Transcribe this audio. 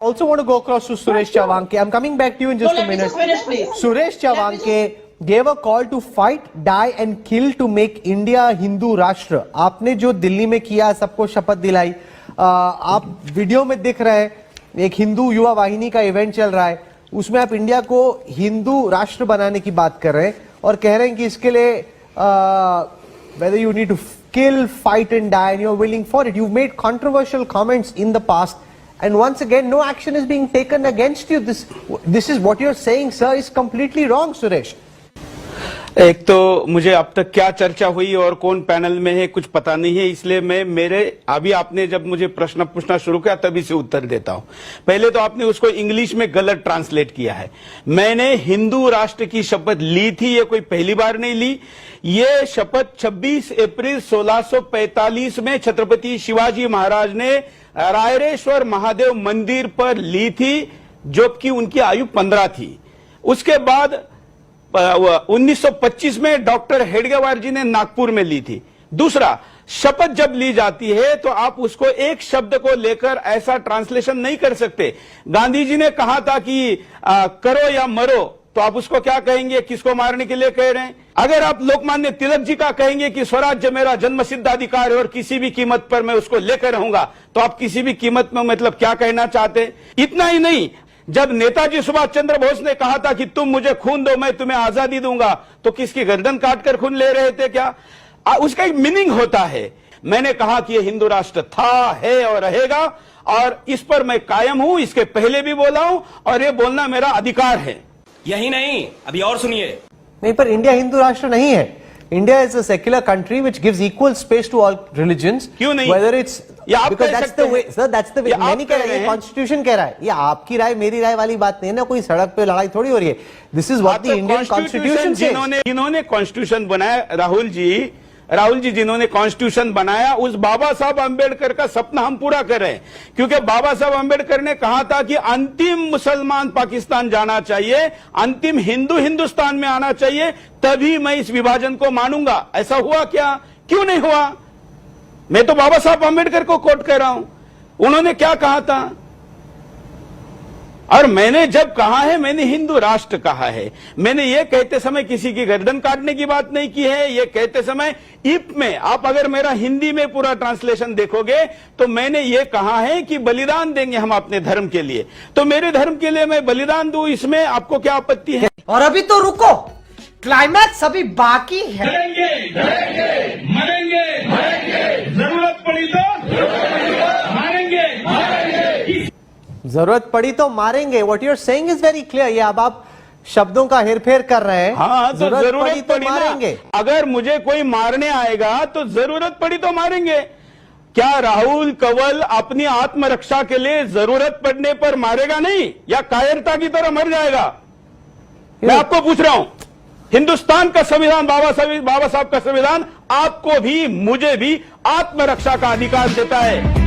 Also want to go across to Suresh Chawanke. I'm coming back to you in just a minute. Suresh Chawanke gave a call to fight, die and kill to make India Hindu राष्ट्र. आपने जो दिल्ली में किया, सबको शपथ दिलाई, आप video में दिख रहे हैं, एक हिंदू युवा वाहिनी का इवेंट चल रहा है, उसमें आप इंडिया को हिंदू राष्ट्र बनाने की बात कर रहे हैं और कह रहे हैं कि इसके लिए whether you need to kill, fight and die and you're willing for it. You've made controversial comments in the past. And once again, no action is being taken against you. This is what you're saying, sir, is completely wrong, Suresh. एक तो मुझे अब तक क्या चर्चा हुई और कौन पैनल में है कुछ पता नहीं है, इसलिए मैं अभी आपने जब मुझे प्रश्न पूछना शुरू किया तभी से उत्तर देता हूं. पहले तो आपने उसको इंग्लिश में गलत ट्रांसलेट किया है. मैंने हिंदू राष्ट्र की शपथ ली थी, ये कोई पहली बार नहीं ली. ये शपथ 26 अप्रैल 1645 में छत्रपति शिवाजी महाराज ने रायरेश्वर महादेव मंदिर पर ली थी, जबकि उनकी आयु 15 थी. उसके बाद 1925 में डॉक्टर हेडगेवार जी ने नागपुर में ली थी. दूसरा, शपथ जब ली जाती है तो आप उसको एक शब्द को लेकर ऐसा ट्रांसलेशन नहीं कर सकते. गांधी जी ने कहा था कि करो या मरो, तो आप उसको क्या कहेंगे, किसको मारने के लिए कह रहे हैं? अगर आप लोकमान्य तिलक जी का कहेंगे कि स्वराज्य मेरा जन्मसिद्ध अधिकार है और किसी भी कीमत पर मैं उसको लेकर रहूंगा, तो आप किसी भी कीमत में मतलब क्या कहना चाहते हैं? इतना ही नहीं, जब नेताजी सुभाष चंद्र बोस ने कहा था कि तुम मुझे खून दो मैं तुम्हें आजादी दूंगा, तो किसकी गर्दन काटकर खून ले रहे थे क्या? उसका एक मीनिंग होता है. मैंने कहा कि यह हिंदू राष्ट्र था, है और रहेगा, और इस पर मैं कायम हूं. इसके पहले भी बोला हूं और ये बोलना मेरा अधिकार है. यही नहीं, अभी और सुनिए. नहीं, पर इंडिया हिंदू राष्ट्र नहीं है. India is a secular country which gives equal space to all religions. क्यों नहीं? Whether it's because that's the way, sir, that's the way. मैं नहीं कह रहा, ये कॉन्स्टिट्यूशन कह रहा है. ये आपकी राय मेरी राय वाली बात नहीं है ना, कोई सड़क पे लड़ाई थोड़ी हो रही है. This is what the Indian Constitution says. जिन्होंने कॉन्स्टिट्यूशन बनाया, राहुल जी जिन्होंने कॉन्स्टिट्यूशन बनाया, उस बाबा साहब अंबेडकर का सपना हम पूरा कर रहे हैं. क्योंकि बाबा साहब अंबेडकर ने कहा था कि अंतिम मुसलमान पाकिस्तान जाना चाहिए, अंतिम हिंदू हिंदुस्तान में आना चाहिए, तभी मैं इस विभाजन को मानूंगा. ऐसा हुआ क्या? क्यों नहीं हुआ? मैं तो बाबा साहब अंबेडकर को कोट कर रहा हूं. उन्होंने क्या कहा था? और मैंने जब कहा है, मैंने हिंदू राष्ट्र कहा है. मैंने ये कहते समय किसी की गर्दन काटने की बात नहीं की है. ये कहते समय इप में आप अगर मेरा हिंदी में पूरा ट्रांसलेशन देखोगे तो मैंने ये कहा है कि बलिदान देंगे हम अपने धर्म के लिए. तो मेरे धर्म के लिए मैं बलिदान दूं, इसमें आपको क्या आपत्ति है? और अभी तो रुको, क्लाइमैक्स अभी बाकी है. मरेंगे, जरूरत पड़ी तो मारेंगे. जरूरत पड़ी तो मारेंगे. What you're saying is very clear. ये अब आप शब्दों का हेरफेर कर रहे हैं. हाँ, तो जरूरत पड़ी तो मारेंगे. अगर मुझे कोई मारने आएगा तो जरूरत पड़ी तो मारेंगे. क्या राहुल कंवल अपनी आत्मरक्षा के लिए जरूरत पड़ने पर मारेगा नहीं, या कायरता की तरह मर जाएगा? मैं आपको पूछ रहा हूं. हिंदुस्तान का संविधान, बाबा साहब का संविधान आपको भी मुझे भी आत्मरक्षा का अधिकार देता है.